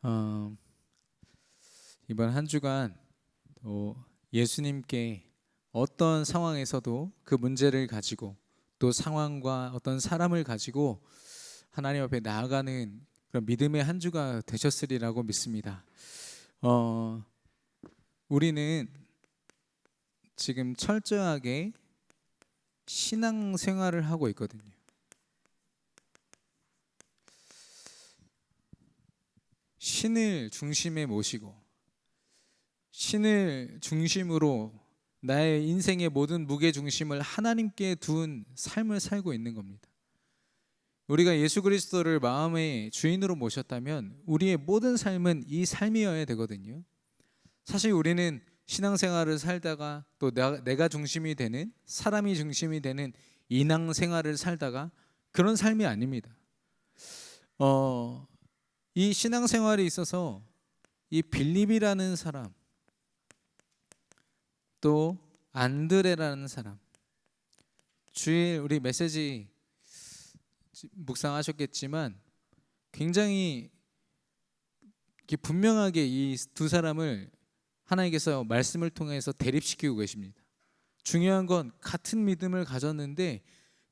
어, 이번 한 주간 또 예수님께 어떤 상황에서도 그 문제를 가지고 또 상황과 어떤 사람을 가지고 하나님 앞에 나아가는 그런 믿음의 한 주가 되셨으리라고 믿습니다. 어, 우리는 지금 철저하게 신앙 생활을 하고 있거든요. 신을 중심에 모시고 신을 중심으로 나의 인생의 모든 무게 중심을 하나님께 둔 삶을 살고 있는 겁니다. 우리가 예수 그리스도를 마음의 주인으로 모셨다면 우리의 모든 삶은 이 삶이어야 되거든요. 사실 우리는 신앙생활을 살다가 또 내가 중심이 되는, 사람이 중심이 되는 인앙 생활을 살다가 그런 삶이 아닙니다. 이 신앙생활에 있어서 이 빌립이라는 사람, 또 안드레라는 사람, 주일 우리 메시지 묵상하셨겠지만 굉장히 분명하게 이 두 사람을 하나님께서 말씀을 통해서 대립시키고 계십니다. 중요한 건 같은 믿음을 가졌는데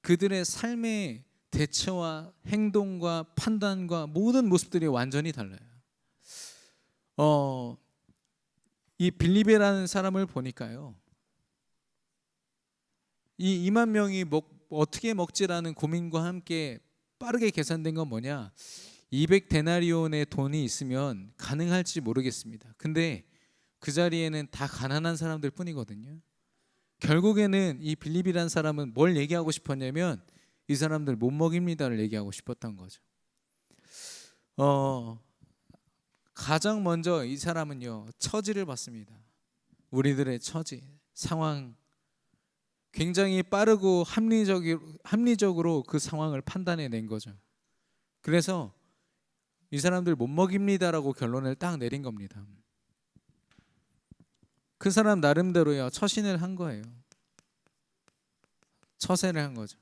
그들의 삶의 대처와 행동과 판단과 모든 모습들이 완전히 달라요. 이 빌립이라는 사람을 보니까요, 이 2만 명이 어떻게 먹지라는 고민과 함께 빠르게 계산된 건 뭐냐, 200데나리온의 돈이 있으면 가능할지 모르겠습니다. 근데 그 자리에는 다 가난한 사람들 뿐이거든요. 결국에는 이 빌립이라는 사람은 뭘 얘기하고 싶었냐면 이 사람들 못 먹입니다를 얘기하고 싶었던 거죠. 가장 먼저 이 사람은요, 처지를 봤습니다. 우리들의 처지, 상황, 굉장히 빠르고 합리적으로 그 상황을 판단해낸 거죠. 그래서 이 사람들 못 먹입니다라고 결론을 딱 내린 겁니다. 그 사람 나름대로요, 처신을 한 거예요. 처세를 한 거죠.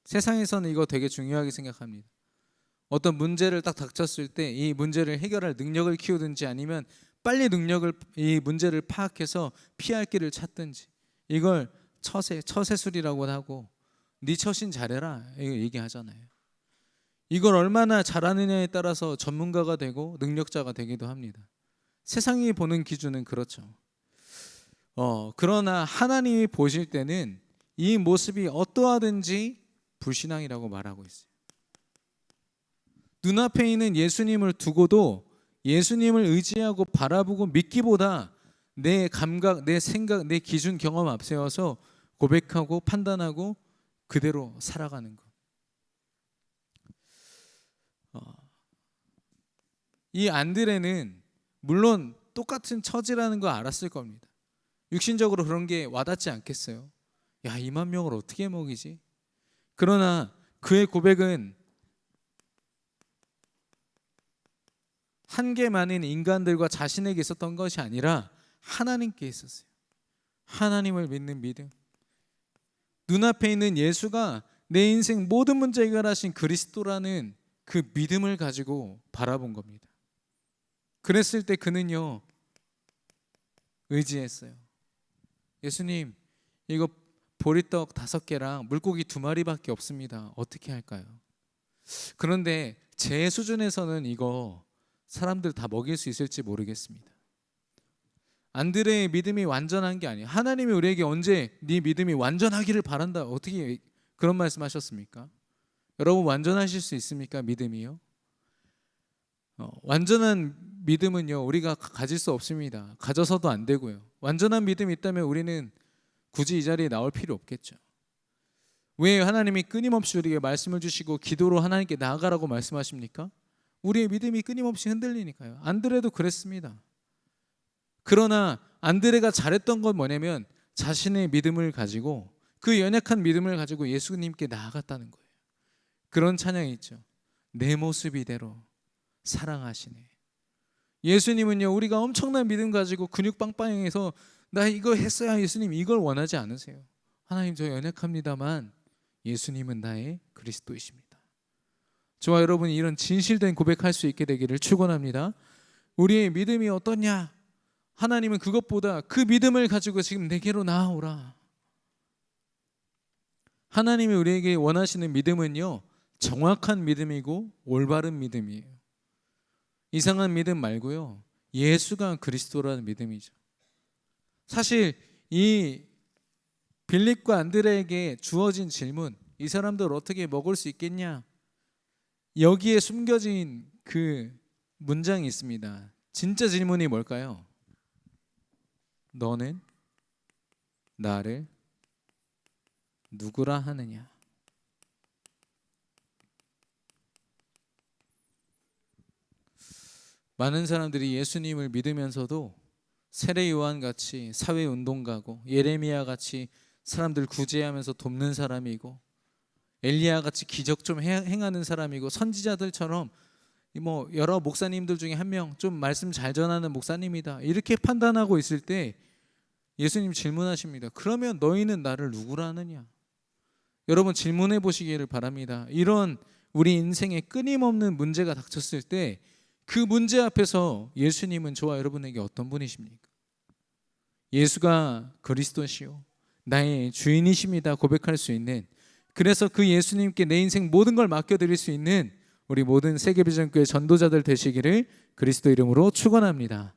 세상에서는 이거 되게 중요하게 생각합니다. 어떤 문제를 딱 닥쳤을 때 이 문제를 해결할 능력을 키우든지 아니면 빨리 이 문제를 파악해서 피할 길을 찾든지, 이걸 처세술이라고 하고 네 처신 잘해라 이거 얘기하잖아요. 이걸 얼마나 잘하느냐에 따라서 전문가가 되고 능력자가 되기도 합니다. 세상이 보는 기준은 그렇죠. 그러나 하나님이 보실 때는 이 모습이 어떠하든지 불신앙이라고 말하고 있어요. 눈앞에 있는 예수님을 두고도 예수님을 의지하고 바라보고 믿기보다 내 감각, 내 생각, 내 기준, 경험 앞세워서 고백하고 판단하고 그대로 살아가는 것. 이 안드레는 물론 똑같은 처지라는 거 알았을 겁니다. 육신적으로 그런 게 와닿지 않겠어요? 야, 2만 명을 어떻게 먹이지? 그러나 그의 고백은 한계 많은 인간들과 자신에게 있었던 것이 아니라 하나님께 있었어요. 하나님을 믿는 믿음. 눈앞에 있는 예수가 내 인생 모든 문제 해결하신 그리스도라는 그 믿음을 가지고 바라본 겁니다. 그랬을 때 그는요, 의지했어요. 예수님, 이거 보리떡 5개랑 물고기 2마리밖에 없습니다. 어떻게 할까요? 그런데 제 수준에서는 이거 사람들 다 먹일 수 있을지 모르겠습니다. 안드레의 믿음이 완전한 게 아니에요. 하나님이 우리에게 언제 네 믿음이 완전하기를 바란다, 어떻게 그런 말씀하셨습니까? 여러분 완전하실 수 있습니까? 믿음이요? 완전한 믿음은요, 우리가 가질 수 없습니다. 가져서도 안 되고요. 완전한 믿음이 있다면 우리는 굳이 이 자리에 나올 필요 없겠죠. 왜 하나님이 끊임없이 우리에게 말씀을 주시고 기도로 하나님께 나아가라고 말씀하십니까? 우리의 믿음이 끊임없이 흔들리니까요. 안드레도 그랬습니다. 그러나 안드레가 잘했던 건 뭐냐면 자신의 믿음을 가지고, 그 연약한 믿음을 가지고 예수님께 나아갔다는 거예요. 그런 찬양이 있죠. 내 모습 이대로 사랑하시네. 예수님은요, 우리가 엄청난 믿음 가지고 근육 빵빵해서 나 이거 했어야 예수님, 이걸 원하지 않으세요. 하나님, 저 연약합니다만 예수님은 나의 그리스도이십니다. 저와 여러분이 이런 진실된 고백할 수 있게 되기를 축원합니다. 우리의 믿음이 어떠냐? 하나님은 그것보다 그 믿음을 가지고 지금 내게로 나아오라. 하나님이 우리에게 원하시는 믿음은요, 정확한 믿음이고 올바른 믿음이에요. 이상한 믿음 말고요, 예수가 그리스도라는 믿음이죠. 사실 이 빌립과 안드레에게 주어진 질문, 이 사람들 어떻게 먹을 수 있겠냐? 여기에 숨겨진 그 문장이 있습니다. 진짜 질문이 뭘까요? 너는 나를 누구라 하느냐? 많은 사람들이 예수님을 믿으면서도 세례 요한 같이 사회 운동가고, 예레미야 같이 사람들 구제하면서 돕는 사람이고, 엘리야 같이 기적 좀 행하는 사람이고, 선지자들처럼 뭐 여러 목사님들 중에 한 명 좀 말씀 잘 전하는 목사님이다, 이렇게 판단하고 있을 때 예수님 질문하십니다. 그러면 너희는 나를 누구라 하느냐? 여러분 질문해 보시기를 바랍니다. 이런 우리 인생에 끊임없는 문제가 닥쳤을 때 그 문제 앞에서 예수님은 저와 여러분에게 어떤 분이십니까? 예수가 그리스도시요 나의 주인이십니다 고백할 수 있는, 그래서 그 예수님께 내 인생 모든 걸 맡겨드릴 수 있는 우리 모든 세계비전교회 전도자들 되시기를 그리스도 이름으로 축원합니다.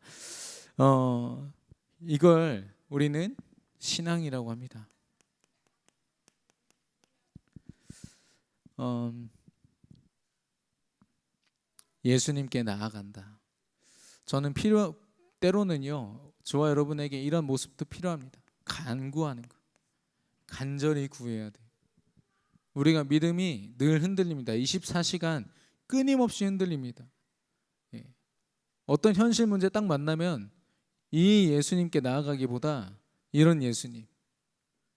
이걸 우리는 신앙이라고 합니다. 예수님께 나아간다. 저는 때로는요, 저와 여러분에게 이런 모습도 필요합니다. 간구하는 것, 간절히 구해야 돼. 우리가 믿음이 늘 흔들립니다. 24시간 끊임없이 흔들립니다. 어떤 현실 문제 딱 만나면 이 예수님께 나아가기보다 이런 예수님,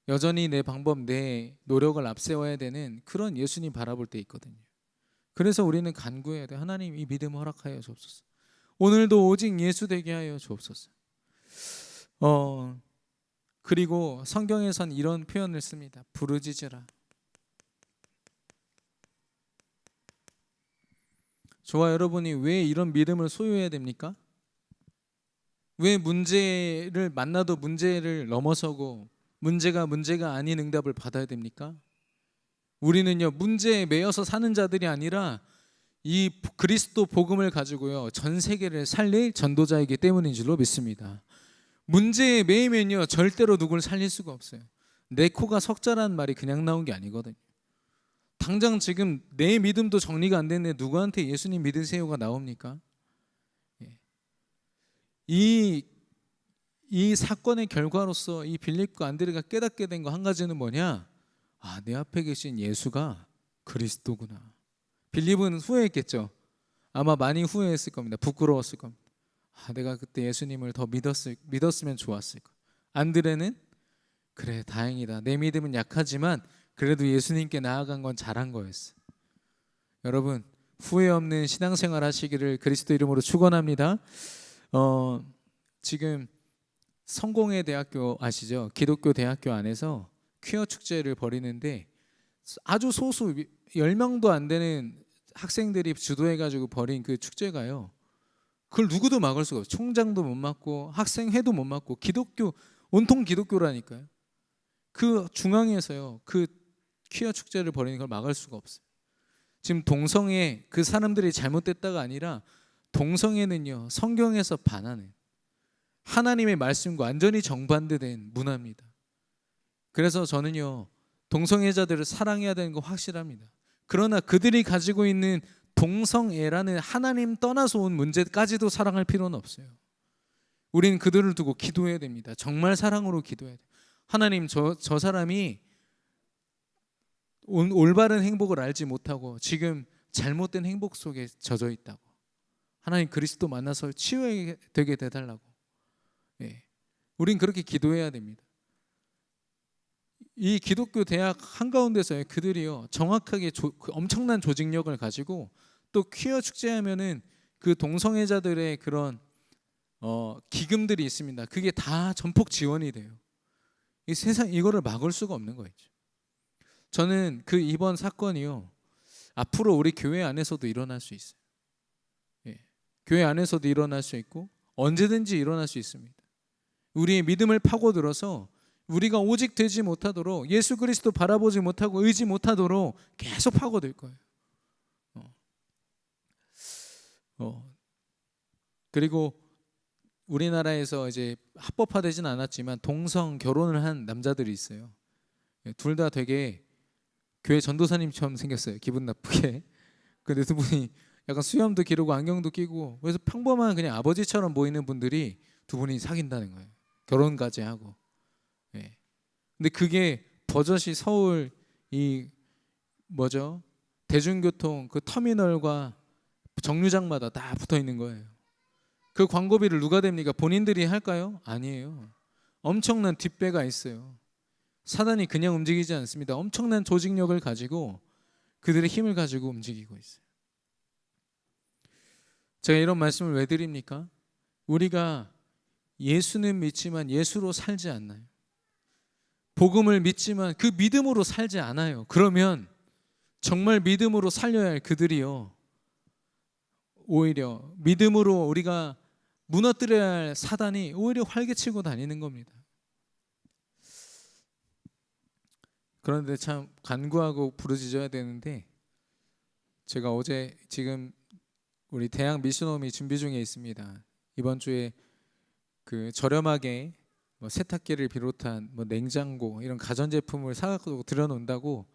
여전히 내 방법, 내 노력을 앞세워야 되는 그런 예수님 바라볼 때 있거든요. 그래서 우리는 간구해야 돼. 하나님, 이 믿음 허락하여 주옵소서. 오늘도 오직 예수 되게 하여 주옵소서. 그리고 성경에선 이런 표현을 씁니다. 부르짖으라. 저와 여러분이 왜 이런 믿음을 소유해야 됩니까? 왜 문제를 만나도 문제를 넘어서고 문제가 아닌 응답을 받아야 됩니까? 우리는요, 문제에 매여서 사는 자들이 아니라 이 그리스도 복음을 가지고요, 전 세계를 살릴 전도자이기 때문인 줄로 믿습니다. 문제에 매이면요, 절대로 누굴 살릴 수가 없어요. 내 코가 석자라는 말이 그냥 나온 게 아니거든요. 당장 지금 내 믿음도 정리가 안 됐는데 누구한테 예수님 믿으세요가 나옵니까? 이 사건의 결과로서 이 빌립과 안드레가 깨닫게 된 거 한 가지는 뭐냐? 내 앞에 계신 예수가 그리스도구나. 빌립은 후회했겠죠. 아마 많이 후회했을 겁니다. 부끄러웠을 겁니다. 내가 그때 예수님을 더 믿었으면 좋았을 거. 안드레는 그래, 다행이다. 내 믿음은 약하지만 그래도 예수님께 나아간 건 잘한 거였어. 여러분, 후회 없는 신앙생활 하시기를 그리스도 이름으로 축원합니다. 지금 성공회 대학교 아시죠? 기독교 대학교 안에서 퀴어 축제를 벌이는데 아주 소수 10명도 안 되는 학생들이 주도해가지고 벌인 그 축제가요, 그걸 누구도 막을 수가 없어요. 총장도 못 막고 학생회도 못 막고 온통 기독교라니까요. 그 중앙에서요, 그 퀴어 축제를 벌이는 걸 막을 수가 없어요. 지금 동성애, 그 사람들이 잘못됐다가 아니라 동성애는요, 성경에서 반하는 하나님의 말씀과 완전히 정반대된 문화입니다. 그래서 저는요, 동성애자들을 사랑해야 되는 거 확실합니다. 그러나 그들이 가지고 있는 동성애라는 하나님 떠나서 온 문제까지도 사랑할 필요는 없어요. 우리는 그들을 두고 기도해야 됩니다. 정말 사랑으로 기도해야 돼요. 하나님, 저 사람이 올바른 행복을 알지 못하고 지금 잘못된 행복 속에 젖어 있다고. 하나님, 그리스도 만나서 치유되게 해달라고. 우린 그렇게 기도해야 됩니다. 이 기독교 대학 한가운데서 그들이요, 정확하게 그 엄청난 조직력을 가지고 또 퀴어 축제하면은 그 동성애자들의 그런 기금들이 있습니다. 그게 다 전폭 지원이 돼요. 이 세상 이거를 막을 수가 없는 거죠. 저는 그 이번 사건이요, 앞으로 우리 교회 안에서도 일어날 수 있어요. 예. 교회 안에서도 일어날 수 있고 언제든지 일어날 수 있습니다. 우리의 믿음을 파고들어서 우리가 오직 되지 못하도록, 예수 그리스도 바라보지 못하고 의지 못하도록 계속 파고들 거예요. 그리고 우리나라에서 이제 합법화되진 않았지만 동성 결혼을 한 남자들이 있어요. 둘 다 되게 교회 전도사님처럼 생겼어요. 기분 나쁘게. 근데 두 분이 약간 수염도 기르고 안경도 끼고, 그래서 평범한 그냥 아버지처럼 보이는 분들이 두 분이 사귄다는 거예요. 결혼까지 하고. 예. 근데 그게 버젓이 서울 이 뭐죠? 대중교통 그 터미널과 정류장마다 다 붙어 있는 거예요. 그 광고비를 누가 댑니까? 본인들이 할까요? 아니에요. 엄청난 뒷배가 있어요. 사단이 그냥 움직이지 않습니다. 엄청난 조직력을 가지고 그들의 힘을 가지고 움직이고 있어요. 제가 이런 말씀을 왜 드립니까? 우리가 예수는 믿지만 예수로 살지 않나요? 복음을 믿지만 그 믿음으로 살지 않아요. 그러면 정말 믿음으로 살려야 할 그들이요, 오히려 믿음으로 우리가 무너뜨려야 할 사단이 오히려 활개치고 다니는 겁니다. 그런데 참 간구하고 부르짖어야 되는데, 제가 어제 지금 우리 대학 미션홈이 준비 중에 있습니다. 이번 주에 그 저렴하게 뭐 세탁기를 비롯한 뭐 냉장고 이런 가전제품을 사갖고 들여놓는다고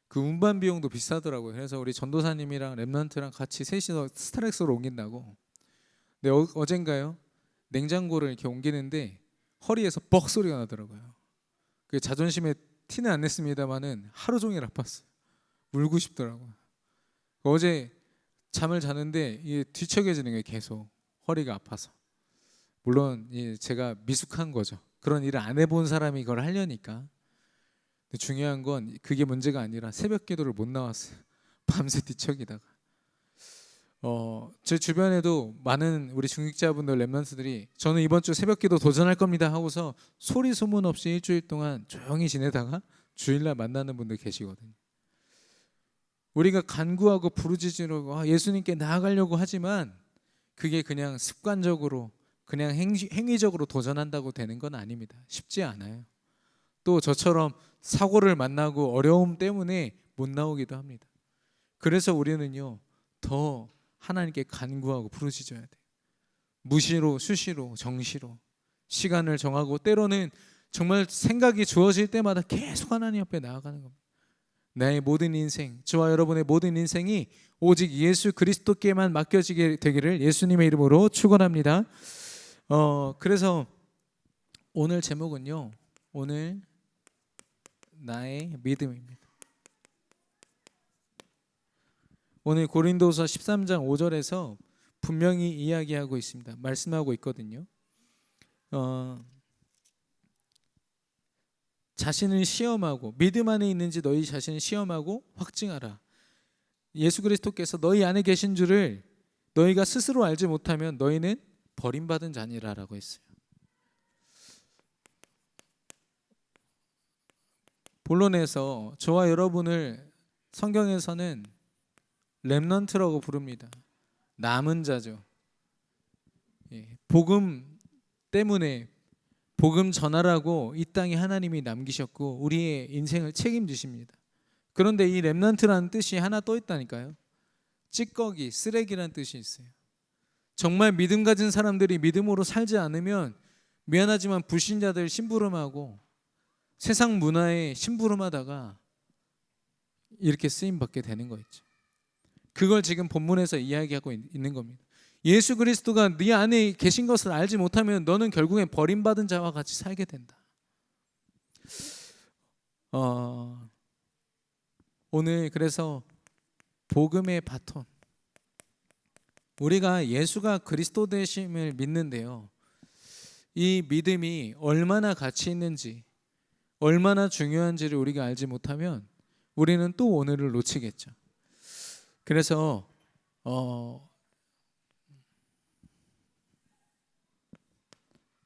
그 운반 비용도 비싸더라고요. 그래서 우리 전도사님이랑 랩런트랑 같이 셋이서 스타렉스로 옮긴다고. 근데 어젠가요? 냉장고를 이렇게 옮기는데 허리에서 뻑 소리가 나더라고요. 그 자존심에 티는 안 냈습니다만은 하루 종일 아팠어요. 울고 싶더라고요. 어제 잠을 자는데 이게 뒤척여지는 게 계속 허리가 아파서. 물론 제가 미숙한 거죠. 그런 일을 안 해본 사람이 이걸 하려니까. 근데 중요한 건 그게 문제가 아니라 새벽 기도를 못 나왔어요. 밤새 뒤척이다가. 제 주변에도 많은 우리 중직자분들, 랩런트들이 저는 이번 주 새벽 기도 도전할 겁니다 하고서 소리 소문 없이 일주일 동안 조용히 지내다가 주일날 만나는 분들 계시거든요. 우리가 간구하고 부르짖으려고 예수님께 나아가려고 하지만 그게 그냥 습관적으로 그냥 행위적으로 도전한다고 되는 건 아닙니다. 쉽지 않아요. 또 저처럼 사고를 만나고 어려움 때문에 못 나오기도 합니다. 그래서 우리는요, 더 하나님께 간구하고 부르짖어야 돼요. 무시로, 수시로, 정시로 시간을 정하고, 때로는 정말 생각이 주어질 때마다 계속 하나님 앞에 나아가는 겁니다. 나의 모든 인생, 저와 여러분의 모든 인생이 오직 예수 그리스도께만 맡겨지게 되기를 예수님의 이름으로 축원합니다. 그래서 오늘 제목은요, 오늘 나의 믿음입니다. 오늘 고린도서 13장 5절에서 분명히 이야기하고 있습니다. 말씀하고 있거든요. 자신을 시험하고, 믿음 안에 있는지 너희 자신을 시험하고 확증하라. 예수 그리스도께서 너희 안에 계신 줄을 너희가 스스로 알지 못하면 너희는 버림받은 자니라라고 했어요. 본론에서 저와 여러분을 성경에서는 렘넌트라고 부릅니다. 남은 자죠. 복음 때문에 복음 전하라고 이 땅에 하나님이 남기셨고 우리의 인생을 책임지십니다. 그런데 이 렘넌트라는 뜻이 하나 또 있다니까요. 찌꺼기, 쓰레기라는 뜻이 있어요. 정말 믿음 가진 사람들이 믿음으로 살지 않으면 미안하지만 불신자들 심부름하고 세상 문화에 심부름하다가 이렇게 쓰임받게 되는 거 있죠. 그걸 지금 본문에서 이야기하고 있는 겁니다. 예수 그리스도가 네 안에 계신 것을 알지 못하면 너는 결국엔 버림받은 자와 같이 살게 된다. 오늘 그래서 복음의 바톤, 우리가 예수가 그리스도 되심을 믿는데요, 이 믿음이 얼마나 가치 있는지, 얼마나 중요한지를 우리가 알지 못하면 우리는 또 오늘을 놓치겠죠. 그래서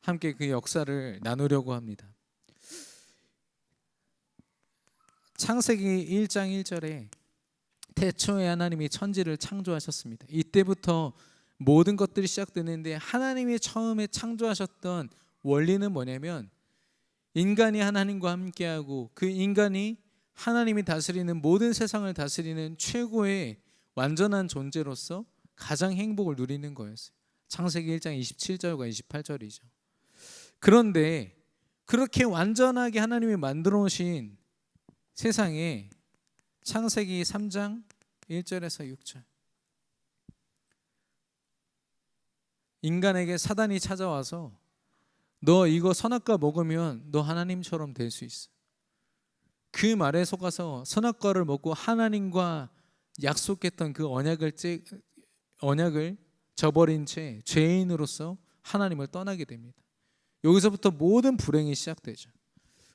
함께 그 역사를 나누려고 합니다. 창세기 1장 1절에 태초에 하나님이 천지를 창조하셨습니다. 이때부터 모든 것들이 시작되는데, 하나님이 처음에 창조하셨던 원리는 뭐냐면, 인간이 하나님과 함께하고 그 인간이 하나님이 다스리는 모든 세상을 다스리는 최고의 완전한 존재로서 가장 행복을 누리는 거였어요. 창세기 1장 27절과 28절이죠. 그런데 그렇게 완전하게 하나님이 만들어 놓으신 세상에 창세기 3장 1절에서 6절, 인간에게 사단이 찾아와서 너 이거 선악과 먹으면 너 하나님처럼 될 수 있어. 그 말에 속아서 선악과를 먹고 하나님과 약속했던 그 언약을 저버린 채 죄인으로서 하나님을 떠나게 됩니다. 여기서부터 모든 불행이 시작되죠.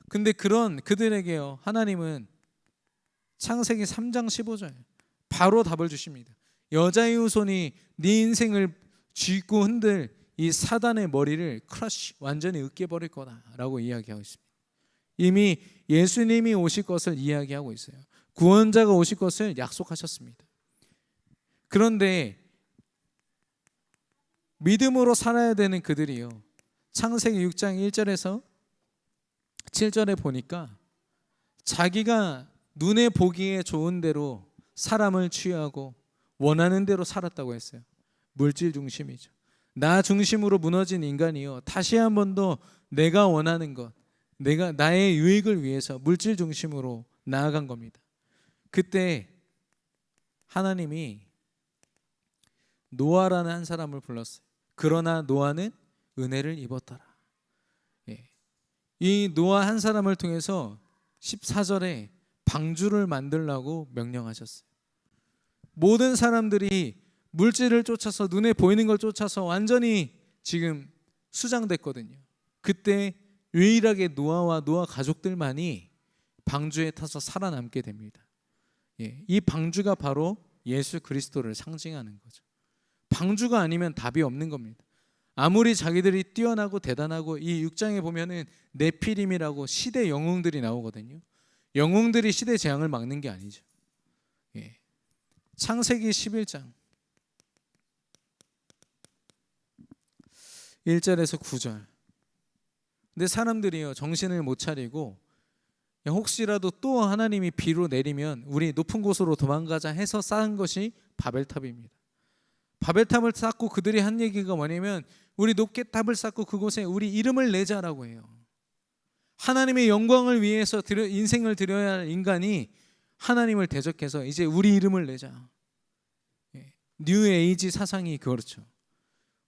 근데 그런 그들에게요, 하나님은 창세기 3장 15절 바로 답을 주십니다. 여자의 후손이 네 인생을 쥐고 흔들 이 사단의 머리를 크러쉬, 완전히 으깨버릴 거다라고 이야기하고 있습니다. 이미 예수님이 오실 것을 이야기하고 있어요. 구원자가 오실 것을 약속하셨습니다. 그런데 믿음으로 살아야 되는 그들이요, 창세기 6장 1절에서 7절에 보니까 자기가 눈에 보기에 좋은 대로 사람을 취하고 원하는 대로 살았다고 했어요. 물질 중심이죠. 나 중심으로 무너진 인간이요, 다시 한 번 더 내가 원하는 것, 내가 나의 유익을 위해서 물질 중심으로 나아간 겁니다. 그때 하나님이 노아라는 한 사람을 불렀어요. 그러나 노아는 은혜를 입었더라. 이 노아 한 사람을 통해서 14절에 방주를 만들라고 명령하셨어요. 모든 사람들이 물질을 쫓아서, 눈에 보이는 걸 쫓아서 완전히 지금 수장됐거든요. 그때 유일하게 노아와 노아 가족들만이 방주에 타서 살아남게 됩니다. 이 방주가 바로 예수 그리스도를 상징하는 거죠. 방주가 아니면 답이 없는 겁니다. 아무리 자기들이 뛰어나고 대단하고, 이 6장에 보면은 네피림이라고 시대 영웅들이 나오거든요. 영웅들이 시대 재앙을 막는 게 아니죠. 창세기 11장 1절에서 9절. 근데 사람들이요, 정신을 못 차리고 혹시라도 또 하나님이 비로 내리면 우리 높은 곳으로 도망가자 해서 쌓은 것이 바벨탑입니다. 바벨탑을 쌓고 그들이 한 얘기가 뭐냐면, 우리 높게 탑을 쌓고 그곳에 우리 이름을 내자라고 해요. 하나님의 영광을 위해서 인생을 드려야 할 인간이 하나님을 대적해서 이제 우리 이름을 내자. 뉴 에이지 사상이 그렇죠.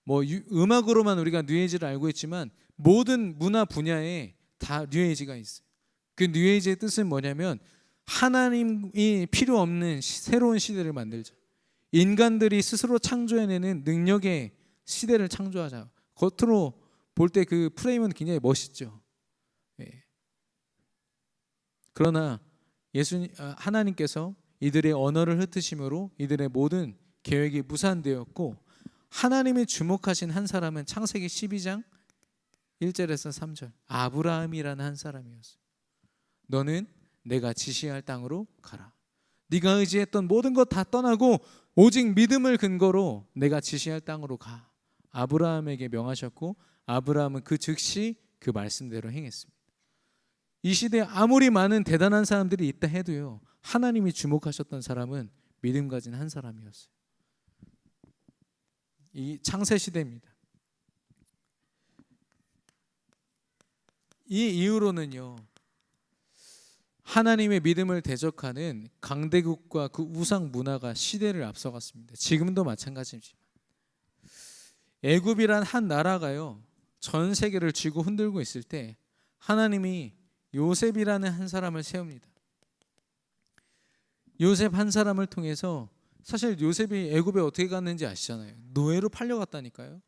뭐 음악으로만 우리가 뉴 에이지를 알고 있지만 모든 문화 분야에 다 뉴 에이지가 있어요. 그 뉴 에이지의 뜻은 뭐냐면, 하나님이 필요 없는 새로운 시대를 만들자. 인간들이 스스로 창조해내는 능력의 시대를 창조하자. 겉으로 볼 때 그 프레임은 굉장히 멋있죠. 그러나 하나님께서 이들의 언어를 흩으심으로 이들의 모든 계획이 무산되었고, 하나님이 주목하신 한 사람은 창세기 12장 1절에서 3절 아브라함이라는 한 사람이었어요. 너는 내가 지시할 땅으로 가라. 네가 의지했던 모든 것 다 떠나고 오직 믿음을 근거로 내가 지시할 땅으로 가. 아브라함에게 명하셨고, 아브라함은 그 즉시 그 말씀대로 행했습니다. 이 시대에 아무리 많은 대단한 사람들이 있다 해도요, 하나님이 주목하셨던 사람은 믿음 가진 한 사람이었어요. 이 창세 시대입니다. 이 이후로는요, 하나님의 믿음을 대적하는 강대국과 그 우상 문화가 시대를 앞서갔습니다. 지금도 마찬가지지만 애굽이란 한 나라가요, 전 세계를 쥐고 흔들고 있을 때 하나님이 요셉이라는 한 사람을 세웁니다. 요셉 한 사람을 통해서, 사실 요셉이 애굽에 어떻게 갔는지 아시잖아요. 노예로 팔려갔다니까요.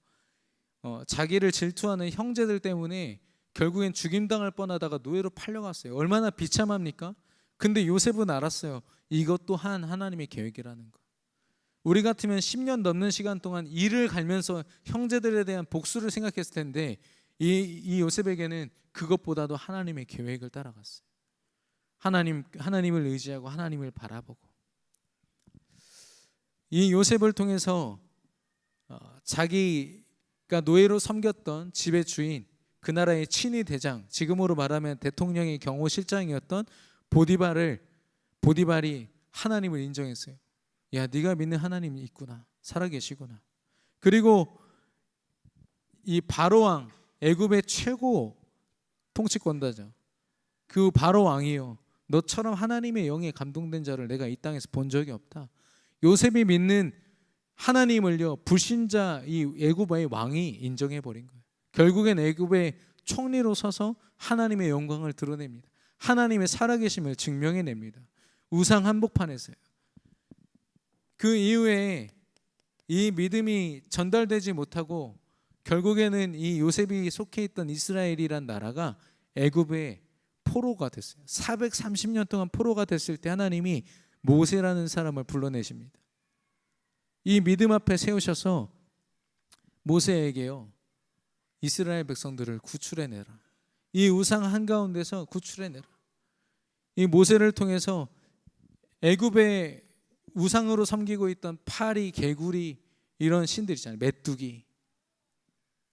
자기를 질투하는 형제들 때문에 결국엔 죽임당할 뻔하다가 노예로 팔려갔어요. 얼마나 비참합니까? 근데 요셉은 알았어요. 이것 또한 하나님의 계획이라는 거. 우리 같으면 10년 넘는 시간 동안 이를 갈면서 형제들에 대한 복수를 생각했을 텐데, 이 요셉에게는 그것보다도 하나님의 계획을 따라갔어요. 하나님을 의지하고 하나님을 바라보고. 이 요셉을 통해서 자기가 노예로 섬겼던 집의 주인, 그 나라의 친위 대장, 지금으로 말하면 대통령의 경호실장이었던 보디발이 하나님을 인정했어요. 야, 네가 믿는 하나님이 있구나, 살아계시구나. 그리고 이 바로 왕, 애굽의 최고 통치권자죠. 그 바로 왕이요, 너처럼 하나님의 영에 감동된 자를 내가 이 땅에서 본 적이 없다. 요셉이 믿는 하나님을요, 불신자 이 애굽의 왕이 인정해 버린 거예요. 결국엔 애굽의 총리로 서서 하나님의 영광을 드러냅니다. 하나님의 살아계심을 증명해냅니다. 우상 한복판에서요. 그 이후에 이 믿음이 전달되지 못하고 결국에는 이 요셉이 속해 있던 이스라엘이란 나라가 애굽의 포로가 됐어요. 430년 동안 포로가 됐을 때 하나님이 모세라는 사람을 불러내십니다. 이 믿음 앞에 세우셔서 모세에게요, 이스라엘 백성들을 구출해내라. 이 우상 한가운데서 구출해내라. 이 모세를 통해서 애굽의 우상으로 섬기고 있던 파리, 개구리 이런 신들 있잖아요. 메뚜기.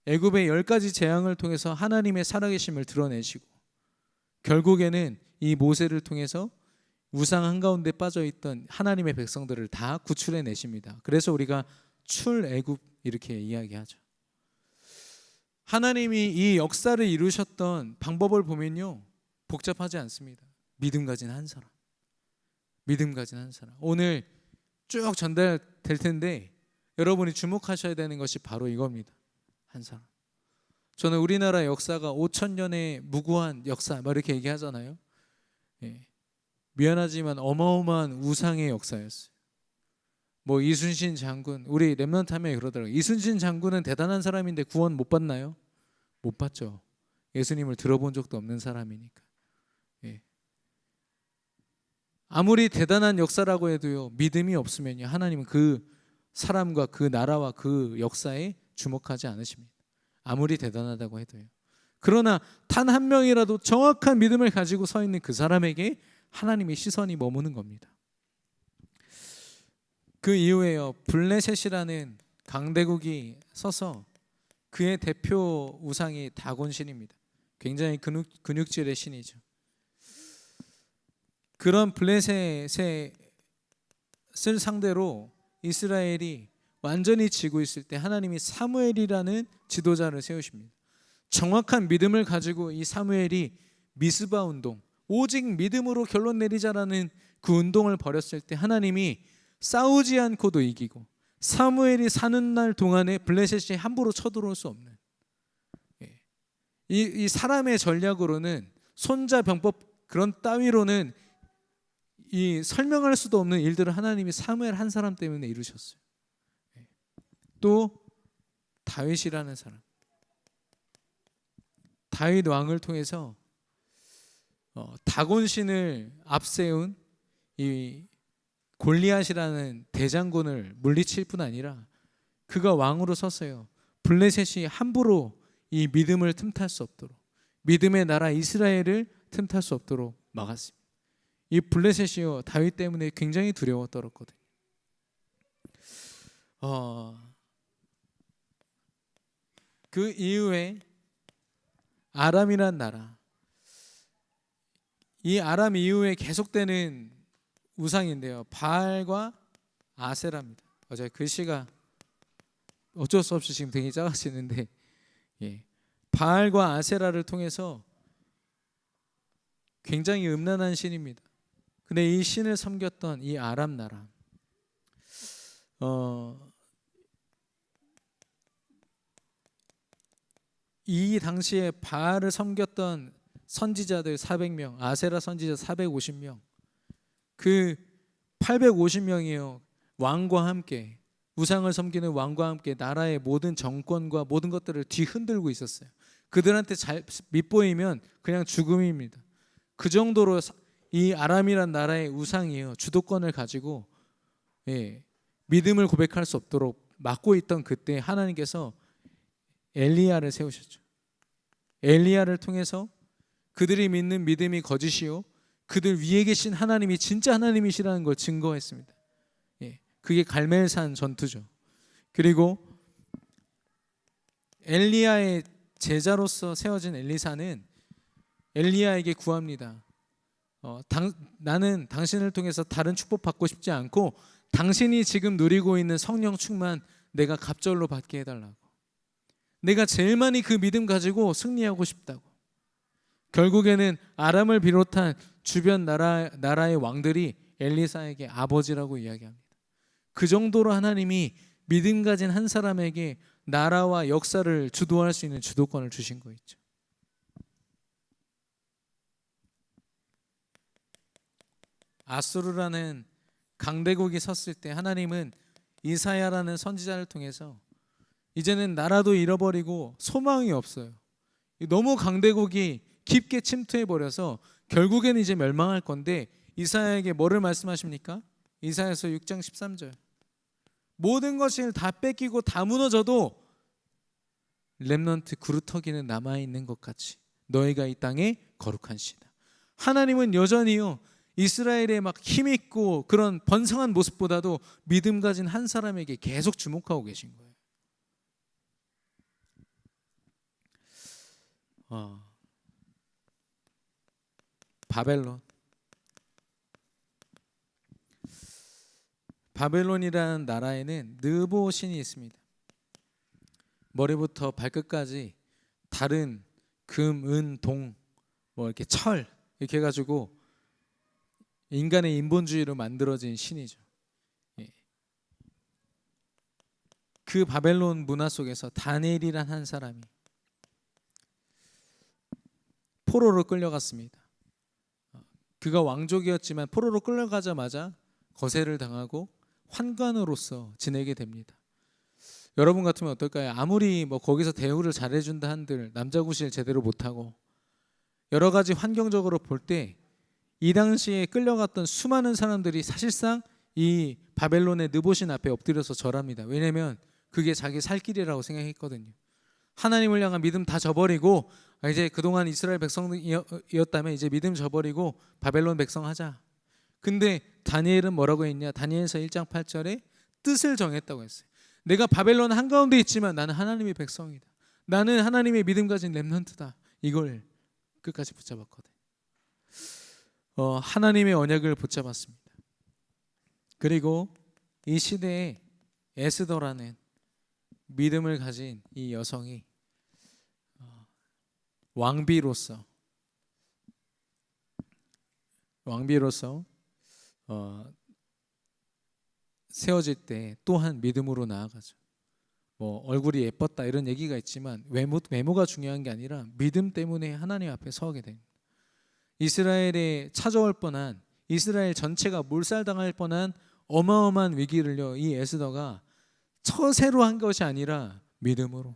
애굽의 10가지 재앙을 통해서 하나님의 살아계심을 드러내시고 결국에는 이 모세를 통해서 우상 한가운데 빠져있던 하나님의 백성들을 다 구출해내십니다. 그래서 우리가 출애굽 이렇게 이야기하죠. 하나님이 이 역사를 이루셨던 방법을 보면요, 복잡하지 않습니다. 믿음 가진 한 사람, 믿음 가진 한 사람. 오늘 쭉 전달될 텐데 여러분이 주목하셔야 되는 것이 바로 이겁니다. 한 사람. 저는 우리나라 역사가 5,000년의 무고한 역사 막 이렇게 얘기하잖아요. 예. 미안하지만 어마어마한 우상의 역사였어요. 뭐 이순신 장군, 우리 렘넌트 하면 그러더라고요. 이순신 장군은 대단한 사람인데 구원 못 받나요? 못 받죠. 예수님을 들어본 적도 없는 사람이니까. 예. 아무리 대단한 역사라고 해도요, 믿음이 없으면요, 하나님은 그 사람과 그 나라와 그 역사에 주목하지 않으십니다. 아무리 대단하다고 해도요. 그러나 단 한 명이라도 정확한 믿음을 가지고 서 있는 그 사람에게 하나님의 시선이 머무는 겁니다. 그 이후에요, 블레셋이라는 강대국이 서서 그의 대표 우상이 다곤신입니다. 굉장히 근육질의 신이죠. 그런 블레셋을 상대로 이스라엘이 완전히 지고 있을 때 하나님이 사무엘이라는 지도자를 세우십니다. 정확한 믿음을 가지고 이 사무엘이 미스바 운동, 오직 믿음으로 결론 내리자라는 그 운동을 벌였을 때 하나님이 싸우지 않고도 이기고 사무엘이 사는 날 동안에 블레셋이 함부로 쳐들어올 수 없는, 이 사람의 전략으로는 손자병법 그런 따위로는 이 설명할 수도 없는 일들을 하나님이 사무엘 한 사람 때문에 이루셨어요. 또 다윗이라는 사람, 다윗 왕을 통해서 다곤신을 앞세운 이 골리앗이라는 대장군을 물리칠 뿐 아니라 그가 왕으로 섰어요. 블레셋이 함부로 이 믿음을 틈탈 수 없도록, 믿음의 나라 이스라엘을 틈탈 수 없도록 막았습니다. 이 블레셋이요, 다윗 때문에 굉장히 두려워 떨었거든요. 그 이후에 아람이란 나라, 이 아람 이후에 계속되는 우상인데요, 바알과 아세라입니다. 어제 글씨가 어쩔 수 없이 지금 되게 작아지는데, 바알과 아세라를 통해서 굉장히 음란한 신입니다. 근데 이 신을 섬겼던 이 아람 나라, 이 당시에 바알을 섬겼던 선지자들 400명, 아세라 선지자 450명, 그 850명이요 왕과 함께, 우상을 섬기는 왕과 함께 나라의 모든 정권과 모든 것들을 뒤흔들고 있었어요. 그들한테 잘 밑보이면 그냥 죽음입니다. 그 정도로 이 아람이란 나라의 우상이요 주도권을 가지고 믿음을 고백할 수 없도록 막고 있던 그때 하나님께서 엘리야를 세우셨죠. 엘리야를 통해서 그들이 믿는 믿음이 거짓이요 그들 위에 계신 하나님이 진짜 하나님이시라는 걸 증거했습니다. 그게 갈멜산 전투죠. 그리고 엘리야의 제자로서 세워진 엘리사는 엘리야에게 구합니다. 나는 당신을 통해서 다른 축복 받고 싶지 않고 당신이 지금 누리고 있는 성령 충만 내가 갑절로 받게 해달라고. 내가 제일 많이 그 믿음 가지고 승리하고 싶다고. 결국에는 아람을 비롯한 주변 나라의 왕들이 엘리사에게 아버지라고 이야기합니다. 그 정도로 하나님이 믿음 가진 한 사람에게 나라와 역사를 주도할 수 있는 주도권을 주신 거 있죠. 아수르라는 강대국이 섰을 때 하나님은 이사야라는 선지자를 통해서 이제는 나라도 잃어버리고 소망이 없어요. 너무 강대국이 깊게 침투해 버려서 결국에는 이제 멸망할 건데 이사야에게 뭐를 말씀하십니까? 이사야서 6장 13절. 모든 것을 다 뺏기고 다 무너져도 렘넌트 구루터기는 남아있는 것 같이 너희가 이 땅에 거룩한 시다. 하나님은 여전히요 이스라엘의 막 힘있고 그런 번성한 모습보다도 믿음 가진 한 사람에게 계속 주목하고 계신 거예요. 바벨론이라는 나라에는 느보 신이 있습니다. 머리부터 발끝까지 다른 금, 은, 동, 뭐 이렇게 철 이렇게 해가지고 인간의 인본주의로 만들어진 신이죠. 그 바벨론 문화 속에서 다니엘이란 한 사람이 포로로 끌려갔습니다. 그가 왕족이었지만 포로로 끌려가자마자 거세를 당하고 환관으로서 지내게 됩니다. 여러분 같으면 어떨까요? 아무리 뭐 거기서 대우를 잘해준다 한들 남자 구실 제대로 못하고 여러 가지 환경적으로 볼 때 이 당시에 끌려갔던 수많은 사람들이 사실상 이 바벨론의 느보신 앞에 엎드려서 절합니다. 왜냐하면 그게 자기 살 길이라고 생각했거든요. 하나님을 향한 믿음 다 저버리고 이제 그동안 이스라엘 백성이었다면 이제 믿음 저버리고 바벨론 백성 하자. 근데 다니엘은 뭐라고 했냐? 다니엘서 1장 8절에 뜻을 정했다고 했어요. 내가 바벨론 한가운데 있지만 나는 하나님의 백성이다. 나는 하나님의 믿음 가진 렘넌트다. 이걸 끝까지 붙잡았거든. 하나님의 언약을 붙잡았습니다. 그리고 이 시대에 에스더라는 믿음을 가진 이 여성이 왕비로서 세워질 때 또한 믿음으로 나아가죠. 뭐 얼굴이 예뻤다 이런 얘기가 있지만 외모가 중요한 게 아니라 믿음 때문에 하나님 앞에 서게 됩니다. 이스라엘에 찾아올 뻔한 이스라엘 전체가 몰살당할 뻔한 어마어마한 위기를요 이 에스더가 처세로 한 것이 아니라 믿음으로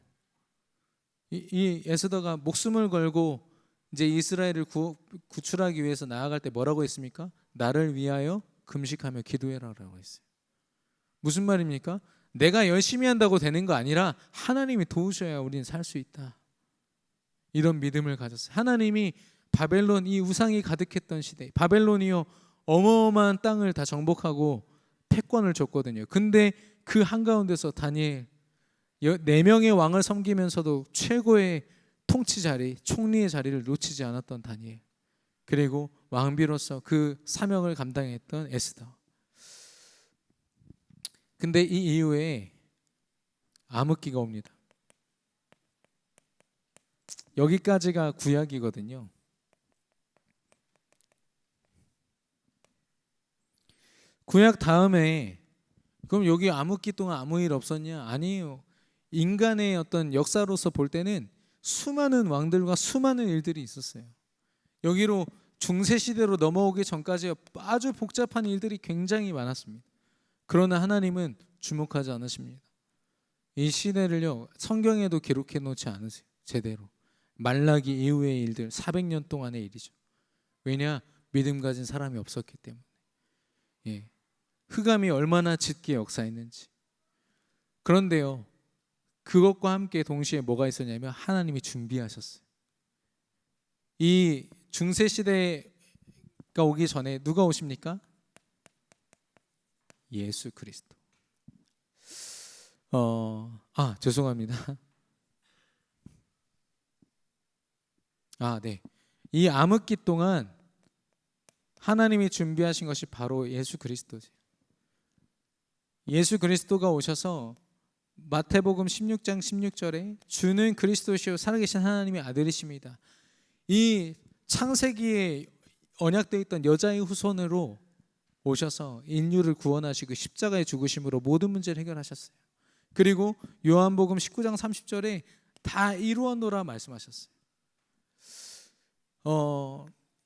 이 에스더가 목숨을 걸고 이제 이스라엘을 구출하기 위해서 나아갈 때 뭐라고 했습니까? 나를 위하여 금식하며 기도해라라고 했어요. 무슨 말입니까? 내가 열심히 한다고 되는 거 아니라 하나님이 도우셔야 우리는 살 수 있다. 이런 믿음을 가졌어요. 하나님이 바벨론 이 우상이 가득했던 시대 바벨론이요 어마어마한 땅을 다 정복하고 패권을 줬거든요. 근데 그 한가운데서 다니엘 4명의 왕을 섬기면서도 최고의 통치 자리, 총리의 자리를 놓치지 않았던 다니엘, 그리고 왕비로서 그 사명을 감당했던 에스더. 근데 이 이후에 암흑기가 옵니다. 여기까지가 구약이거든요. 구약 다음에 그럼 여기 암흑기 동안 아무 일 없었냐? 아니에요. 인간의 어떤 역사로서 볼 때는 수많은 왕들과 수많은 일들이 있었어요. 여기로 중세 시대로 넘어오기 전까지 아주 복잡한 일들이 굉장히 많았습니다. 그러나 하나님은 주목하지 않으십니다. 이 시대를요 성경에도 기록해 놓지 않으세요. 제대로 말라기 이후의 일들 400년 동안의 일이죠. 왜냐? 믿음 가진 사람이 없었기 때문에. 흑암이 얼마나 짙게 역사했는지. 그런데요 그것과 함께 동시에 뭐가 있었냐면 하나님이 준비하셨어요. 이 중세 시대가 오기 전에 누가 오십니까? 예수 그리스도. 죄송합니다. 네. 이 암흑기 동안 하나님이 준비하신 것이 바로 예수 그리스도지. 예수 그리스도가 오셔서 마태복음 16장 16절에 주는 그리스도시요 살아계신 하나님의 아들이십니다. 이 창세기에 언약되어 있던 여자의 후손으로 오셔서 인류를 구원하시고 십자가에 죽으심으로 모든 문제를 해결하셨어요. 그리고 요한복음 19장 30절에 다 이루었노라 말씀하셨어요.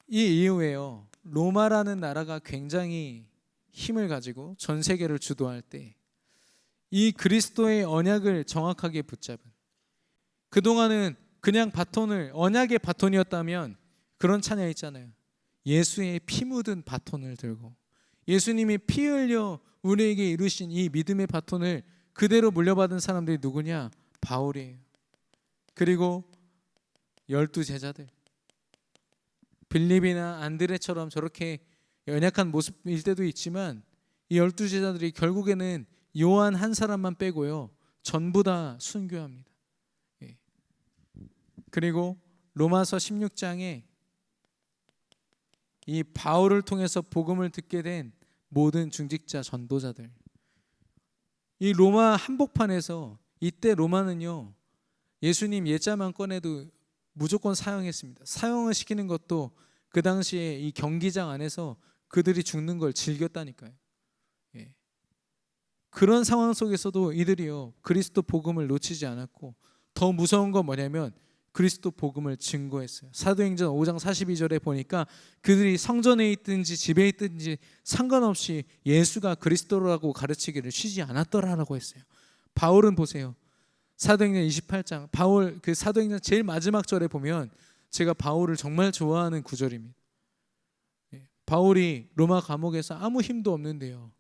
이 이후에요, 로마라는 나라가 굉장히 힘을 가지고 전 세계를 주도할 때 이 그리스도의 언약을 정확하게 붙잡은, 그동안은 그냥 바톤을, 언약의 바톤이었다면 그런 찬양 있잖아요. 예수의 피 묻은 바톤을 들고 예수님이 피 흘려 우리에게 이루신 이 믿음의 바톤을 그대로 물려받은 사람들이 누구냐? 바울이에요. 그리고 12제자들, 빌립이나 안드레처럼 저렇게 연약한 모습일 때도 있지만 이 12제자들이 결국에는 요한 한 사람만 빼고요, 전부 다 순교합니다. 그리고 로마서 16장에 이 바울을 통해서 복음을 듣게 된 모든 중직자 전도자들, 이 로마 한복판에서, 이때 로마는요 예수님 예자만 꺼내도 무조건 사형했습니다. 사형을 시키는 것도 그 당시에 이 경기장 안에서 그들이 죽는 걸 즐겼다니까요. 그런 상황 속에서도 이들이요 그리스도 복음을 놓치지 않았고, 더 무서운 건 뭐냐면 그리스도 복음을 증거했어요. 사도행전 5장 42절에 보니까 그들이 성전에 있든지 집에 있든지 상관없이 예수가 그리스도라고 가르치기를 쉬지 않았더라라고 했어요. 바울은 보세요, 사도행전 28장, 바울 그 사도행전 제일 마지막 절에 보면 제가 바울을 정말 좋아하는 구절입니다. 바울이 로마 감옥에서 아무 힘도 없는데요,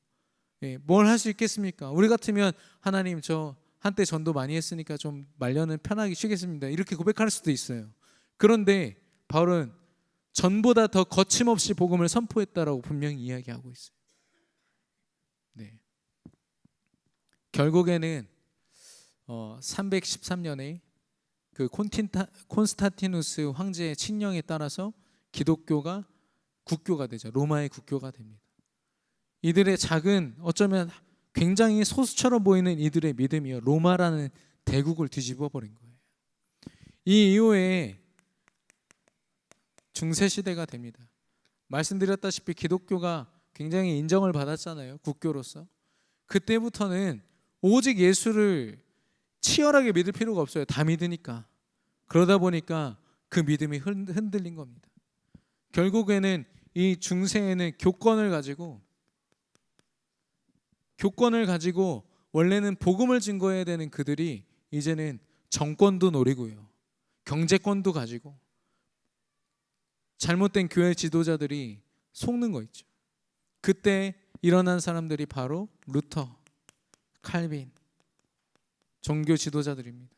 뭘 할 수 있겠습니까? 우리 같으면 하나님, 저 한때 전도 많이 했으니까 좀 말년은 편하게 쉬겠습니다, 이렇게 고백할 수도 있어요. 그런데 바울은 전보다 더 거침없이 복음을 선포했다라고 분명히 이야기하고 있어요. 결국에는 313년에 그 콘스탄티누스 황제의 칙령에 따라서 기독교가 국교가 되죠. 로마의 국교가 됩니다. 이들의 작은, 어쩌면 굉장히 소수처럼 보이는 이들의 믿음이요 로마라는 대국을 뒤집어 버린 거예요. 이 이후에 중세시대가 됩니다. 말씀드렸다시피 기독교가 굉장히 인정을 받았잖아요, 국교로서. 그때부터는 오직 예수를 치열하게 믿을 필요가 없어요. 다 믿으니까. 그러다 보니까 그 믿음이 흔들린 겁니다. 결국에는 이 중세에는 교권을 가지고 원래는 복음을 증거해야 되는 그들이 이제는 정권도 노리고요, 경제권도 가지고 잘못된 교회 지도자들이 속는 거 있죠. 그때 일어난 사람들이 바로 루터, 칼빈, 종교 지도자들입니다.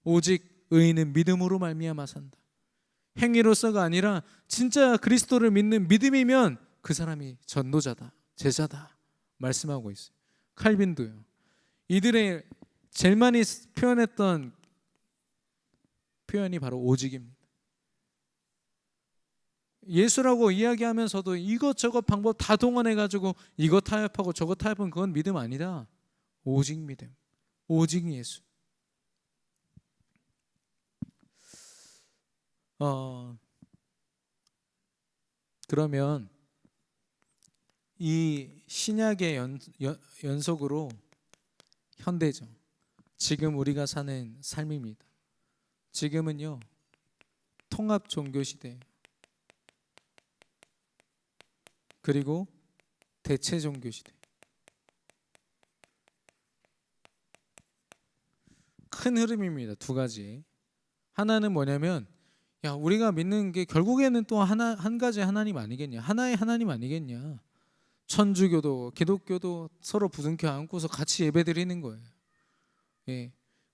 오직 의인은 믿음으로 말미암아 산다. 행위로서가 아니라 진짜 그리스도를 믿는 믿음이면 그 사람이 전도자다, 제자다 말씀하고 있어요. 칼빈도요. 이들의 제일 많이 표현했던 표현이 바로 오직입니다. 예수라고 이야기하면서도 이것저것 방법 다 동원해가지고 이거 타협하고 저거 타협은 그건 믿음 아니다. 오직 믿음, 오직 예수. 그러면 이 신약의 연속으로 현대죠. 지금 우리가 사는 삶입니다. 지금은요 통합 종교 시대, 그리고 대체 종교 시대. 큰 흐름입니다. 두 가지. 하나는 뭐냐면, 야, 우리가 믿는 게 결국에는 또 한 가지 하나님 아니겠냐, 하나의 하나님 아니겠냐. 천주교도 기독교도 서로 부둥켜 안고서 같이 예배드리는 거예요.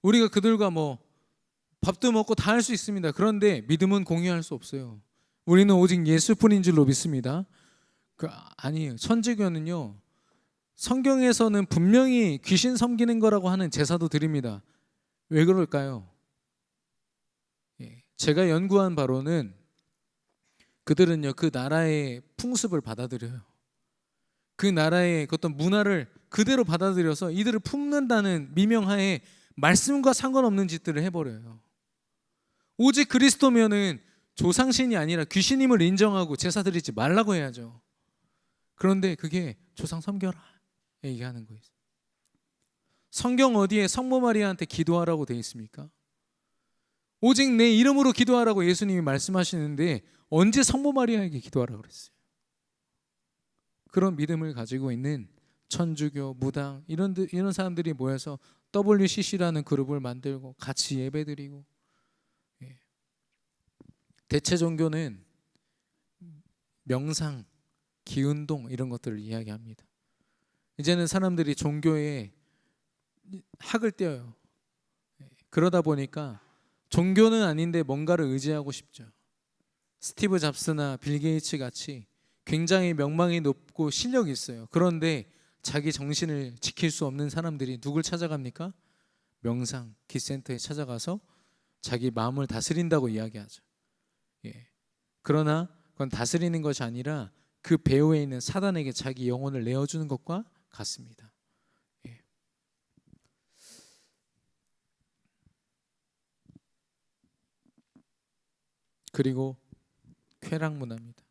우리가 그들과 뭐 밥도 먹고 다 할 수 있습니다. 그런데 믿음은 공유할 수 없어요. 우리는 오직 예수뿐인 줄로 믿습니다. 아니에요. 천주교는요 성경에서는 분명히 귀신 섬기는 거라고 하는 제사도 드립니다. 왜 그럴까요? 제가 연구한 바로는 그들은요, 그 나라의 풍습을 받아들여요. 그 나라의 어떤 문화를 그대로 받아들여서 이들을 품는다는 미명하에 말씀과 상관없는 짓들을 해버려요. 오직 그리스도면은 조상신이 아니라 귀신임을 인정하고 제사 드리지 말라고 해야죠. 그런데 그게 조상 섬겨라 얘기하는 거예요. 성경 어디에 성모 마리아한테 기도하라고 되어 있습니까? 오직 내 이름으로 기도하라고 예수님이 말씀하시는데 언제 성모 마리아에게 기도하라고 그랬어요? 그런 믿음을 가지고 있는 천주교, 무당 이런 사람들이 모여서 WCC라는 그룹을 만들고 같이 예배드리고, 대체 종교는 명상, 기운동 이런 것들을 이야기합니다. 이제는 사람들이 종교에 학을 떼어요. 그러다 보니까 종교는 아닌데 뭔가를 의지하고 싶죠. 스티브 잡스나 빌 게이츠 같이 굉장히 명망이 높고 실력이 있어요. 그런데 자기 정신을 지킬 수 없는 사람들이 누굴 찾아갑니까? 명상, 기센터에 찾아가서 자기 마음을 다스린다고 이야기하죠. 그러나 그건 다스리는 것이 아니라 그 배후에 있는 사단에게 자기 영혼을 내어주는 것과 같습니다. 그리고 쾌락 문화입니다.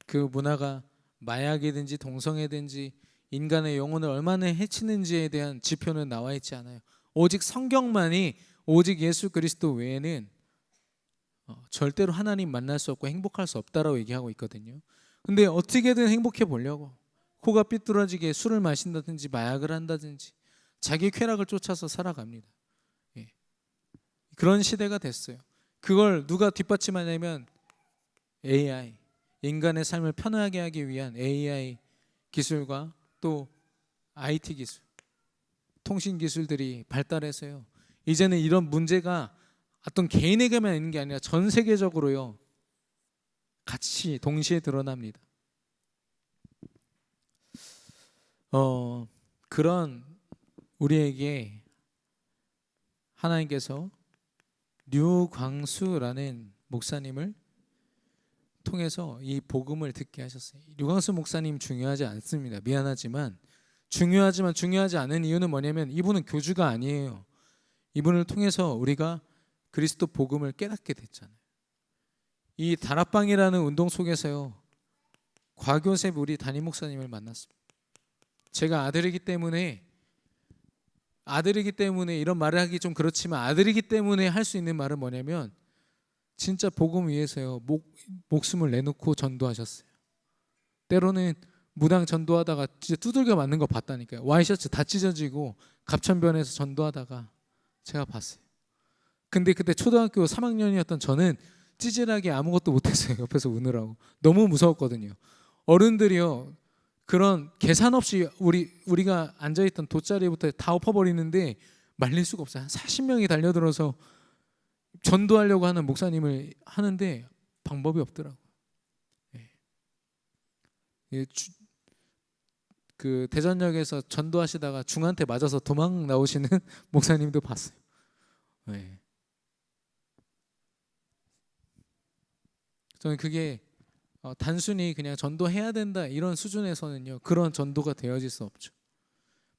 그 문화가 마약이든지 동성애든지 인간의 영혼을 얼마나 해치는지에 대한 지표는 나와 있지 않아요. 오직 성경만이 오직 예수 그리스도 외에는 절대로 하나님 만날 수 없고 행복할 수 없다라고 얘기하고 있거든요. 근데 어떻게든 행복해 보려고 코가 삐뚤어지게 술을 마신다든지 마약을 한다든지 자기 쾌락을 쫓아서 살아갑니다. 그런 시대가 됐어요. 그걸 누가 뒷받침하냐면 AI, 인간의 삶을 편하게 하기 위한 AI 기술과 또 IT 기술, 통신 기술들이 발달해서요. 이제는 이런 문제가 어떤 개인에게만 있는 게 아니라 전 세계적으로요. 같이 동시에 드러납니다. 그런 우리에게 하나님께서 류광수라는 목사님을 통해서 이 복음을 듣게 하셨어요. 류광수 목사님 중요하지 않습니다. 미안하지만 중요하지 않은 이유는 뭐냐면 이분은 교주가 아니에요. 이분을 통해서 우리가 그리스도 복음을 깨닫게 됐잖아요. 이 다락방이라는 운동 속에서요, 과교셉 우리 담임 목사님을 만났습니다. 제가 아들이기 때문에 이런 말을 하기 좀 그렇지만 아들이기 때문에 할 수 있는 말은 뭐냐면 진짜 복음 위해서요 목숨을 내놓고 전도하셨어요. 때로는 무당 전도하다가 진짜 두들겨 맞는 거 봤다니까요. 와이셔츠 다 찢어지고 갑천변에서 전도하다가 제가 봤어요. 근데 그때 초등학교 3학년이었던 저는 찌질하게 아무것도 못했어요. 옆에서 우느라고 너무 무서웠거든요. 어른들이요 그런 계산 없이 우리가 앉아있던 돗자리부터 다 엎어버리는데 말릴 수가 없어요. 한 40명이 달려들어서 전도하려고 하는 목사님을 하는데 방법이 없더라고요. 그 대전역에서 전도하시다가 중한테 맞아서 도망 나오시는 목사님도 봤어요. 저는 그게 단순히 그냥 전도해야 된다 이런 수준에서는요 그런 전도가 되어질 수 없죠.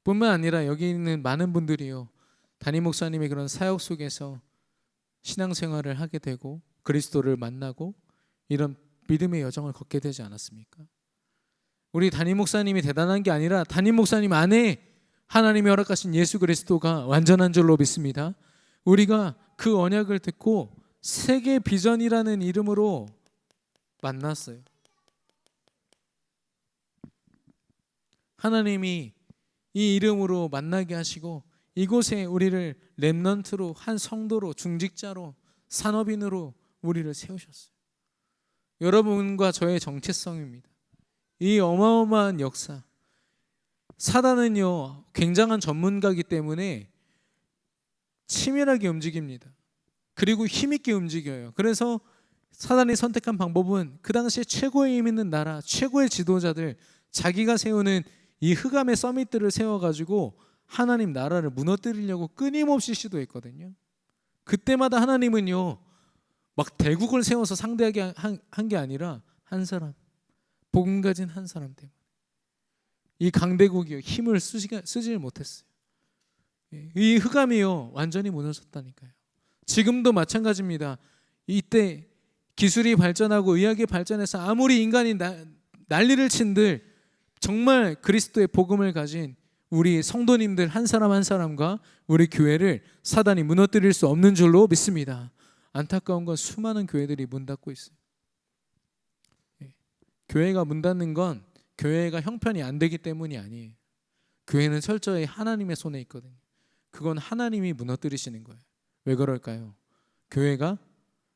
뿐만 아니라 여기 있는 많은 분들이요 담임 목사님의 그런 사역 속에서 신앙생활을 하게 되고 그리스도를 만나고 이런 믿음의 여정을 걷게 되지 않았습니까? 우리 담임 목사님이 대단한 게 아니라 담임 목사님 안에 하나님이 허락하신 예수 그리스도가 완전한 줄로 믿습니다. 우리가 그 언약을 듣고 세계 비전이라는 이름으로 만났어요. 하나님이 이 이름으로 만나게 하시고 이곳에 우리를 렘넌트로 한 성도로 중직자로 산업인으로 우리를 세우셨어요. 여러분과 저의 정체성입니다. 이 어마어마한 역사. 사단은요 굉장한 전문가이기 때문에 치밀하게 움직입니다. 그리고 힘있게 움직여요. 그래서 사단이 선택한 방법은 그 당시에 최고의 힘 있는 나라, 최고의 지도자들, 자기가 세우는 이 흑암의 서밋들을 세워가지고 하나님 나라를 무너뜨리려고 끊임없이 시도했거든요. 그때마다 하나님은요, 막 대국을 세워서 상대하게 한 게 아니라 한 사람, 복음 가진 한 사람 때문에 이 강대국이요 힘을 쓰질 못했어요. 이 흑암이요 완전히 무너졌다니까요. 지금도 마찬가지입니다. 이때 기술이 발전하고 의학이 발전해서 아무리 인간이 난리를 친들 정말 그리스도의 복음을 가진 우리 성도님들 한 사람 한 사람과 우리 교회를 사단이 무너뜨릴 수 없는 줄로 믿습니다. 안타까운 건 수많은 교회들이 문 닫고 있어요. 교회가 문 닫는 건 교회가 형편이 안 되기 때문이 아니에요. 교회는 철저히 하나님의 손에 있거든요. 그건 하나님이 무너뜨리시는 거예요. 왜 그럴까요? 교회가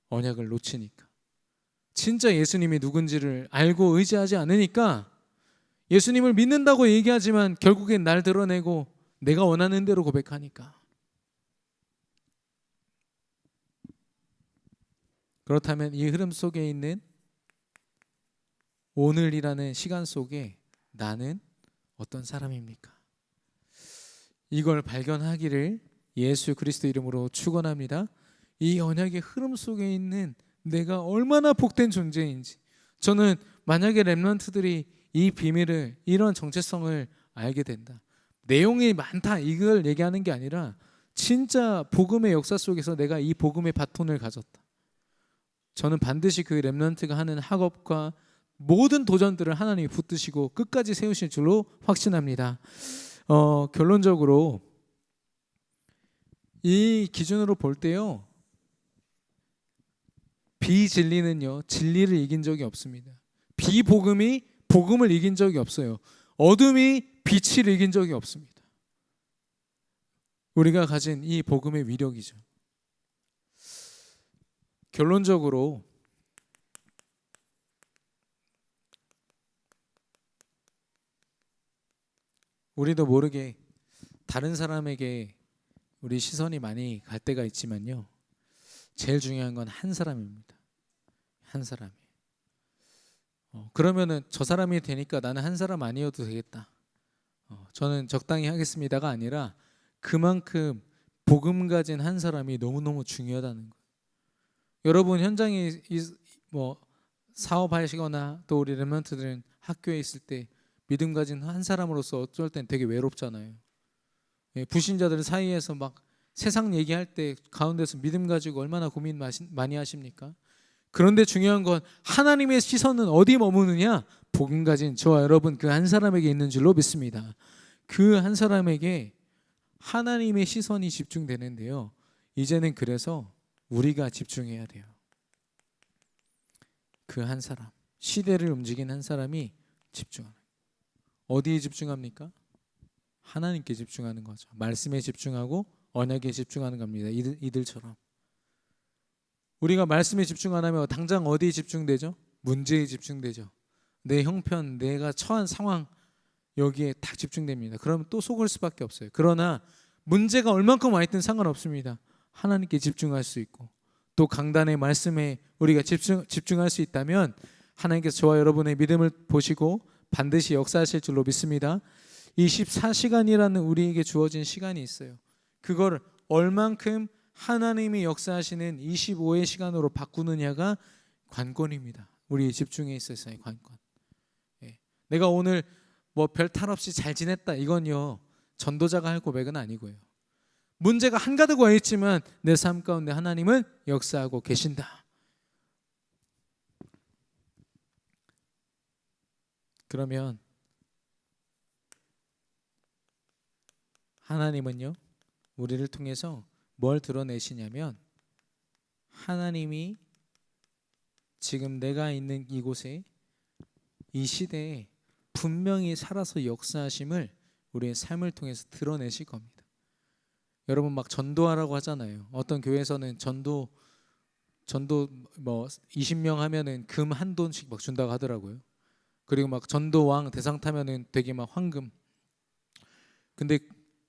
언약을 놓치니까. 진짜 예수님이 누군지를 알고 의지하지 않으니까 예수님을 믿는다고 얘기하지만 결국엔 날 드러내고 내가 원하는 대로 고백하니까. 그렇다면 이 흐름 속에 있는 오늘이라는 시간 속에 나는 어떤 사람입니까? 이걸 발견하기를 예수 그리스도 이름으로 축원합니다. 이 언약의 흐름 속에 있는 내가 얼마나 복된 존재인지, 저는 만약에 렘넌트들이 이 비밀을, 이런 정체성을 알게 된다, 내용이 많다 이걸 얘기하는 게 아니라 진짜 복음의 역사 속에서 내가 이 복음의 바톤을 가졌다, 저는 반드시 그 렘넌트가 하는 학업과 모든 도전들을 하나님이 붙드시고 끝까지 세우실 줄로 확신합니다. 결론적으로 이 기준으로 볼 때요, 비진리는요 진리를 이긴 적이 없습니다. 비복음이 복음을 이긴 적이 없어요. 어둠이 빛을 이긴 적이 없습니다. 우리가 가진 이 복음의 위력이죠. 결론적으로 우리도 모르게 다른 사람에게 우리 시선이 많이 갈 때가 있지만요, 제일 중요한 건 한 사람입니다. 한 사람이. 그러면은 저 사람이 되니까 나는 한 사람 아니어도 되겠다, 저는 적당히 하겠습니다가 아니라 그만큼 복음 가진 한 사람이 너무너무 중요하다는 거예요. 여러분 현장에 뭐 사업하시거나 또 우리 렘넌트들은 학교에 있을 때 믿음 가진 한 사람으로서 어쩔 땐 되게 외롭잖아요. 불신자들 사이에서 막 세상 얘기할 때 가운데서 믿음 가지고 얼마나 고민 많이 하십니까? 그런데 중요한 건 하나님의 시선은 어디 머무느냐? 복음 가진 저와 여러분 그 한 사람에게 있는 줄로 믿습니다. 그 한 사람에게 하나님의 시선이 집중되는데요, 이제는 그래서 우리가 집중해야 돼요. 그 한 사람, 시대를 움직인 한 사람이 집중하는, 어디에 집중합니까? 하나님께 집중하는 거죠. 말씀에 집중하고 언약에 집중하는 겁니다. 이들처럼 우리가 말씀에 집중 안 하면 당장 어디에 집중되죠? 문제에 집중되죠. 내 형편, 내가 처한 상황, 여기에 다 집중됩니다. 그러면 또 속을 수밖에 없어요. 그러나 문제가 얼만큼 와 있든 상관없습니다. 하나님께 집중할 수 있고 또 강단의 말씀에 우리가 집중할 수 있다면 하나님께서 저와 여러분의 믿음을 보시고 반드시 역사하실 줄로 믿습니다. 이 14시간이라는 우리에게 주어진 시간이 있어요. 그걸 얼만큼 하나님이 역사하시는 25의 시간으로 바꾸느냐가 관건입니다. 우리 집중에 있어서의 관건. 내가 오늘 뭐 별 탈 없이 잘 지냈다, 이건요 전도자가 할 고백은 아니고요, 문제가 한가득 와 있지만 내 삶 가운데 하나님은 역사하고 계신다. 그러면 하나님은요 우리를 통해서 뭘 드러내시냐면, 하나님이 지금 내가 있는 이곳에, 이 시대에 분명히 살아서 역사하심을 우리의 삶을 통해서 드러내실 겁니다. 여러분 막 전도하라고 하잖아요. 어떤 교회에서는 전도 뭐 20명 하면은 금 한 돈씩 막 준다고 하더라고요. 그리고 막 전도왕 대상 타면은 되게 막 황금. 근데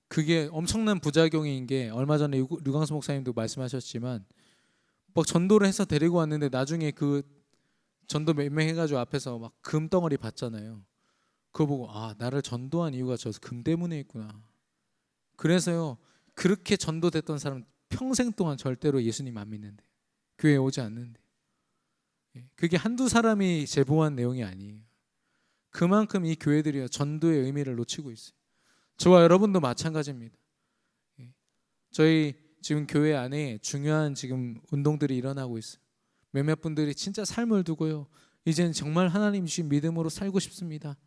그게 엄청난 부작용인 게, 얼마 전에 류광수 목사님도 말씀하셨지만 막 전도를 해서 데리고 왔는데 나중에 그 전도 몇 명 해가지고 앞에서 막 금 덩어리 받잖아요. 그거 보고 나를 전도한 이유가 저 금 때문에 있구나. 그래서요, 그렇게 전도됐던 사람 평생 동안 절대로 예수님 안 믿는데, 교회에 오지 않는데. 그게 한두 사람이 제보한 내용이 아니에요. 그만큼 이 교회들이요, 전도의 의미를 놓치고 있어요. 저와 여러분도 마찬가지입니다. 저희 지금 교회 안에 중요한 지금 운동들이 일어나고 있어요. 몇몇 분들이 진짜 삶을 두고요, 이제는 정말 하나님 주신 믿음으로 살고 싶습니다.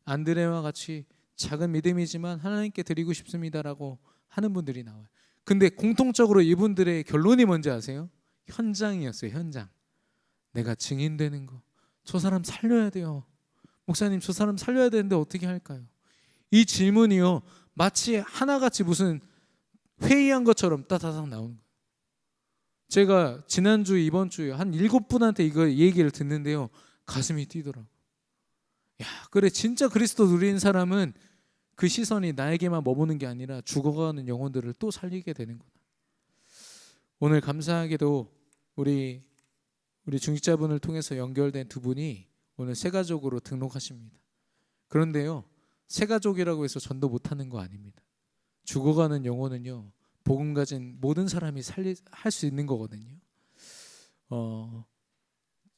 안드레와 같이 작은 믿음이지만 하나님께 드리고 싶습니다라고 하는 분들이 나와요. 근데 공통적으로 이분들의 결론이 뭔지 아세요? 현장이었어요. 현장. 내가 증인되는 거. 저 사람 살려야 돼요. 목사님, 저 사람 살려야 되는데 어떻게 할까요? 이 질문이요, 마치 하나같이 무슨 회의한 것처럼 따다닥 나오는 거예요. 제가 지난주 이번 주에 한 7분한테 이거 얘기를 듣는데요, 가슴이 뛰더라고요. 야, 그래, 진짜 그리스도 누리는 사람은 그 시선이 나에게만 머무는 게 아니라 죽어가는 영혼들을 또 살리게 되는구나. 오늘 감사하게도 우리 중직자분을 통해서 연결된 두 분이 오늘 새가족으로 등록하십니다. 그런데요, 새가족이라고 해서 전도 못하는 거 아닙니다. 죽어가는 영혼은요, 복음 가진 모든 사람이 할 수 있는 거거든요.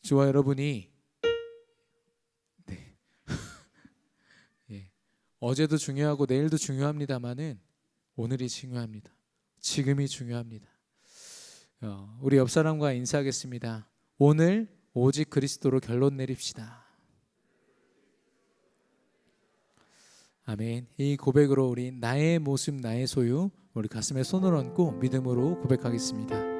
저와 여러분이 어제도 중요하고 내일도 중요합니다만은 오늘이 중요합니다. 지금이 중요합니다. 우리 옆 사람과 인사하겠습니다. 오늘 오직 그리스도로 결론 내립시다. 아멘. 이 고백으로 우리 나의 모습 나의 소유, 우리 가슴에 손을 얹고 믿음으로 고백하겠습니다.